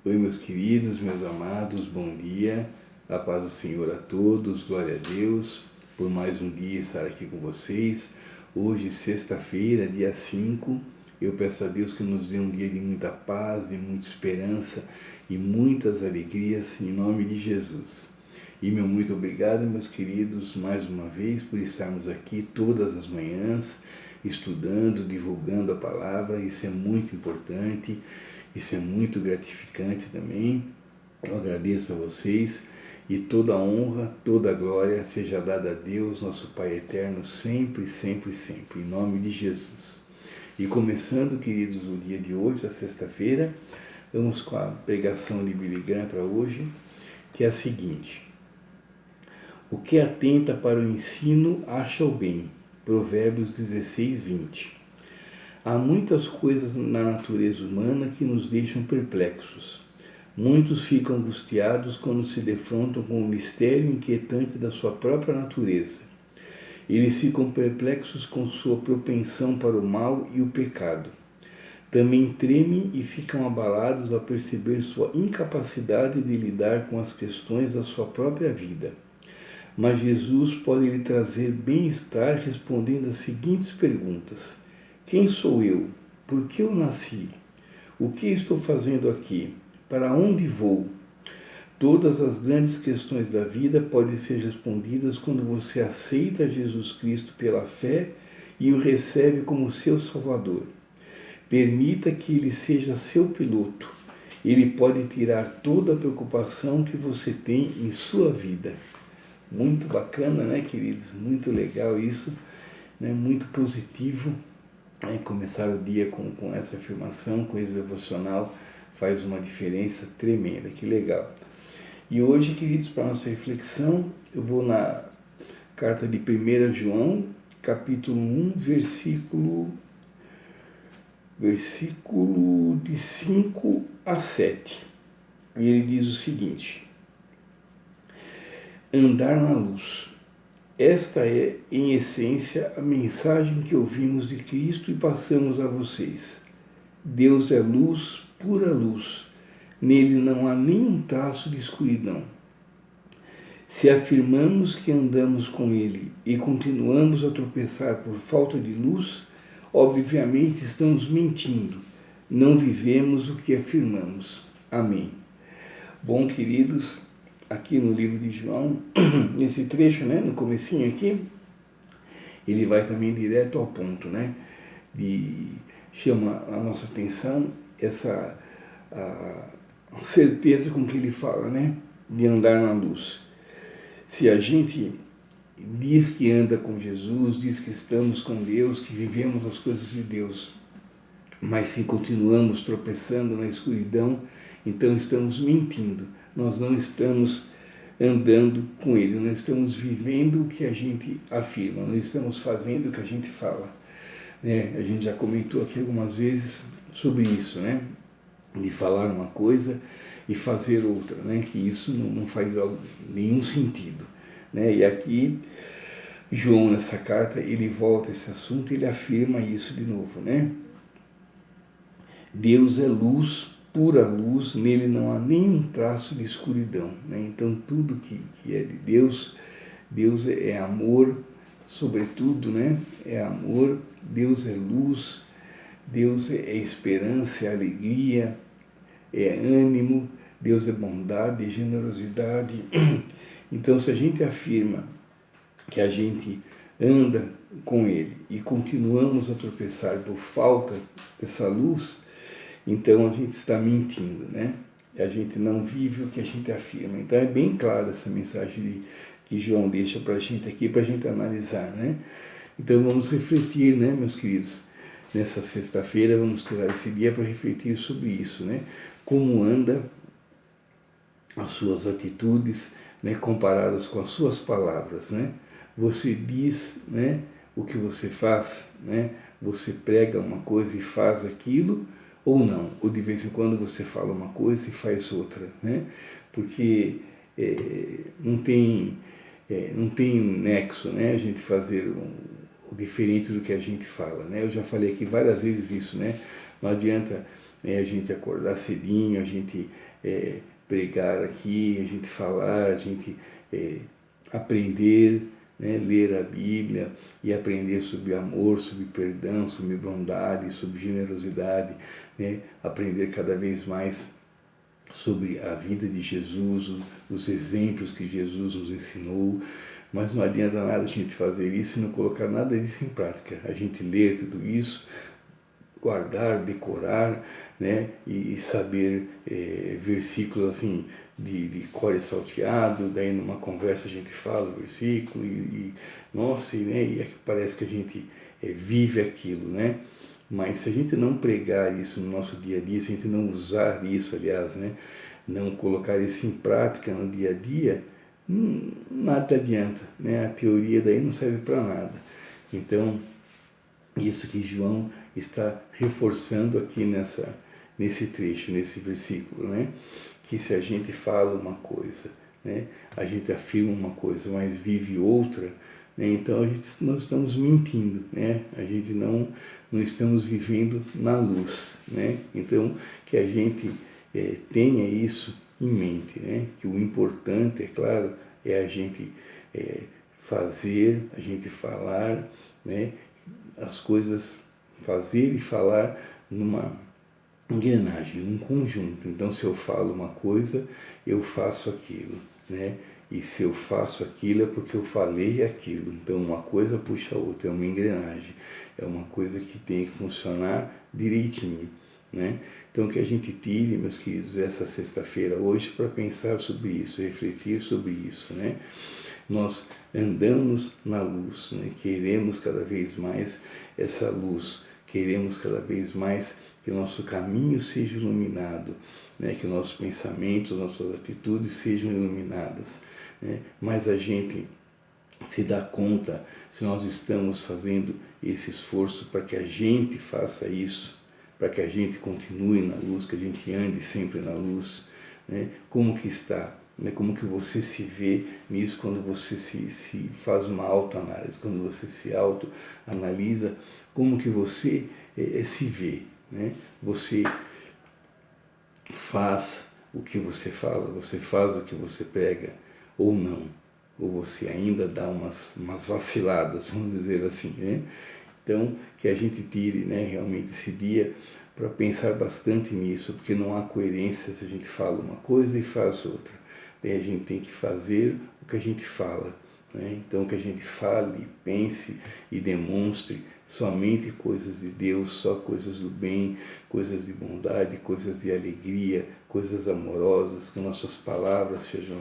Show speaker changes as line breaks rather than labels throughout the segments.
Oi, meus queridos, meus amados, bom dia, a paz do Senhor a todos, glória a Deus, por mais um dia estar aqui com vocês. Hoje, sexta-feira, dia 5, eu peço a Deus que nos dê um dia de muita paz, de muita esperança e muitas alegrias, em nome de Jesus. E meu muito obrigado, meus queridos, mais uma vez, por estarmos aqui todas as manhãs, estudando, divulgando a palavra. Isso é muito importante. Isso é muito gratificante também. Eu agradeço a vocês e toda a honra, toda a glória seja dada a Deus, nosso Pai eterno, sempre, sempre, sempre, em nome de Jesus. E começando, queridos, o dia de hoje, a sexta-feira, vamos com a pregação de Billy Graham para hoje, que é a seguinte: o que atenta para o ensino acha o bem. Provérbios 16, 20. Há muitas coisas na natureza humana que nos deixam perplexos. Muitos ficam angustiados quando se defrontam com o mistério inquietante da sua própria natureza. Eles ficam perplexos com sua propensão para o mal e o pecado. Também tremem e ficam abalados ao perceber sua incapacidade de lidar com as questões da sua própria vida. Mas Jesus pode lhe trazer bem-estar respondendo as seguintes perguntas: quem sou eu? Por que eu nasci? O que estou fazendo aqui? Para onde vou? Todas as grandes questões da vida podem ser respondidas quando você aceita Jesus Cristo pela fé e o recebe como seu Salvador. Permita que Ele seja seu piloto. Ele pode tirar toda a preocupação que você tem em sua vida. Muito bacana, né, queridos? Muito legal isso, né? Muito positivo. Começar o dia com essa afirmação, com esse devocional, faz uma diferença tremenda. Que legal! E hoje, queridos, para a nossa reflexão, eu vou na carta de 1 João, capítulo 1, versículo de 5 a 7. E ele diz o seguinte: andar na luz. Esta é, em essência, a mensagem que ouvimos de Cristo e passamos a vocês. Deus é luz, pura luz. Nele não há nenhum traço de escuridão. Se afirmamos que andamos com Ele e continuamos a tropeçar por falta de luz, obviamente estamos mentindo. Não vivemos o que afirmamos. Amém. Bom, queridos, aqui no livro de João, nesse trecho, né, no comecinho aqui, ele vai também direto ao ponto, né, e chama a nossa atenção essa a certeza com que ele fala, né, de andar na luz. Se a gente diz que anda com Jesus, diz que estamos com Deus, que vivemos as coisas de Deus, mas se continuamos tropeçando na escuridão, então estamos mentindo. Nós não estamos andando com Ele, não estamos vivendo o que a gente afirma, não estamos fazendo o que a gente fala. A gente já comentou aqui algumas vezes sobre isso, né? De falar uma coisa e fazer outra, né? Que isso não faz nenhum sentido, né? E aqui, João, nessa carta, ele volta a esse assunto e ele afirma isso de novo, né? Deus é luz, pura luz, nele não há nenhum traço de escuridão, né? Então tudo que é de Deus, Deus é amor, sobretudo, né? É amor, Deus é luz, Deus é esperança, é alegria, é ânimo, Deus é bondade, é generosidade. Então, se a gente afirma que a gente anda com Ele e continuamos a tropeçar por falta dessa luz, então a gente está mentindo, né? E a gente não vive o que a gente afirma. Então é bem clara essa mensagem que João deixa para a gente aqui, para a gente analisar, né? Então vamos refletir, né, meus queridos? Nessa sexta-feira vamos tirar esse dia para refletir sobre isso, né? Como anda as suas atitudes, né, comparadas com as suas palavras, né? Você diz, né, o que você faz, né? Você prega uma coisa e faz aquilo, ou não, ou de vez em quando você fala uma coisa e faz outra, né? Porque não tem nexo, né? A gente fazer o diferente do que a gente fala, né? Eu já falei aqui várias vezes isso, né? Não adianta né? A gente acordar cedinho, a gente pregar aqui, a gente falar, a gente aprender, né? Ler a Bíblia e aprender sobre amor, sobre perdão, sobre bondade, sobre generosidade, né? Aprender cada vez mais sobre a vida de Jesus, os exemplos que Jesus nos ensinou, mas não adianta nada a gente fazer isso e não colocar nada disso em prática. A gente ler tudo isso, guardar, decorar, né, e saber versículos assim de cor e salteado, daí numa conversa a gente fala o versículo nossa, né, e parece que a gente vive aquilo, né? Mas se a gente não pregar isso no nosso dia a dia, se a gente não usar isso, aliás, né, não colocar isso em prática no dia a dia, nada adianta, né? A teoria daí não serve para nada. Então, isso que João está reforçando aqui nesse trecho, nesse versículo, né? Que se a gente fala uma coisa, né, a gente afirma uma coisa, mas vive outra, né, então nós estamos mentindo, né? A gente não estamos vivendo na luz, né? Então, que a gente tenha isso em mente, né? Que o importante, é claro, é a gente fazer, a gente falar, né? As coisas, fazer e falar numa engrenagem, num conjunto. Então, se eu falo uma coisa, eu faço aquilo, né? E se eu faço aquilo é porque eu falei aquilo. Então, uma coisa puxa a outra, é uma engrenagem, é uma coisa que tem que funcionar direitinho, né? Então, que a gente tire, meus queridos, essa sexta-feira hoje para pensar sobre isso, refletir sobre isso, né? Nós andamos na luz, né? Queremos cada vez mais essa luz, queremos cada vez mais que o nosso caminho seja iluminado, né? Que nossos pensamentos, nossas atitudes sejam iluminadas, né? Mas a gente se dá conta se nós estamos fazendo esse esforço para que a gente faça isso, para que a gente continue na luz, que a gente ande sempre na luz, né? Como que está? Né? Como que você se vê nisso quando você se faz uma autoanálise, quando você se autoanalisa, como que você se vê, né? Você faz o que você fala, você faz o que você prega ou não, ou você ainda dá umas vaciladas, vamos dizer assim, né? Então, que a gente tire, né, realmente esse dia para pensar bastante nisso, porque não há coerência se a gente fala uma coisa e faz outra. Daí a gente tem que fazer o que a gente fala, né? Então, que a gente fale, pense e demonstre somente coisas de Deus, só coisas do bem, coisas de bondade, coisas de alegria, coisas amorosas, que nossas palavras sejam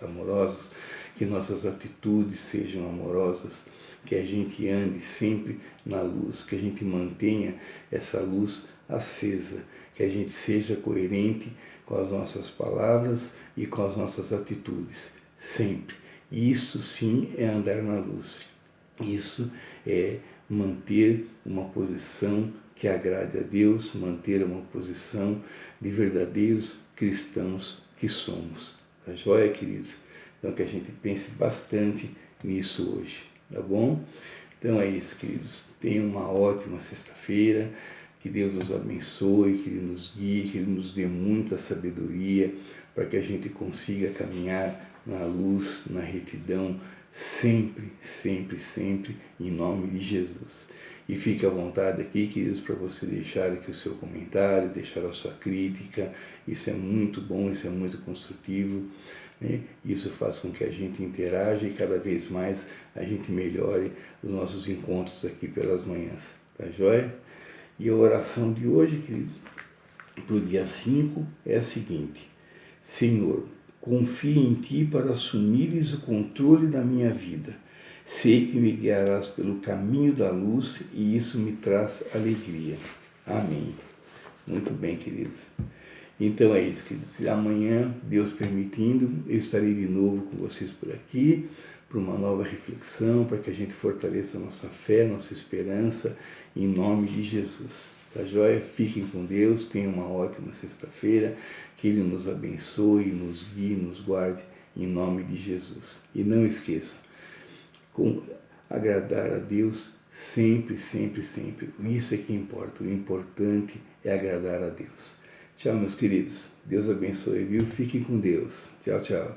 amorosas, que nossas atitudes sejam amorosas, que a gente ande sempre na luz, que a gente mantenha essa luz acesa, que a gente seja coerente com as nossas palavras e com as nossas atitudes, sempre. Isso sim é andar na luz. Isso é manter uma posição que agrade a Deus, manter uma posição de verdadeiros cristãos que somos. Tá joia, queridos? Então, que a gente pense bastante nisso hoje, tá bom? Então é isso, queridos. Tenham uma ótima sexta-feira. Que Deus nos abençoe, que Ele nos guie, que Ele nos dê muita sabedoria para que a gente consiga caminhar na luz, na retidão, sempre, sempre, sempre, em nome de Jesus. E fique à vontade aqui, queridos, para você deixar aqui o seu comentário, deixar a sua crítica. Isso é muito bom, isso é muito construtivo, né? Isso faz com que a gente interaja e cada vez mais a gente melhore os nossos encontros aqui pelas manhãs. Tá joia? E a oração de hoje, queridos, para o dia 5 é a seguinte: Senhor, confio em Ti para assumires o controle da minha vida. Sei que me guiarás pelo caminho da luz e isso me traz alegria. Amém. Muito bem, queridos. Então é isso, queridos. Amanhã, Deus permitindo, eu estarei de novo com vocês por aqui, para uma nova reflexão, para que a gente fortaleça a nossa fé, nossa esperança, em nome de Jesus. Tá joia? Fiquem com Deus, tenham uma ótima sexta-feira, que Ele nos abençoe, nos guie, nos guarde, em nome de Jesus. E não esqueçam, agradar a Deus Sempre, sempre, sempre. Isso é que importa. O importante é agradar a Deus. Tchau, meus queridos. Deus abençoe, viu? Fiquem com Deus. Tchau, tchau.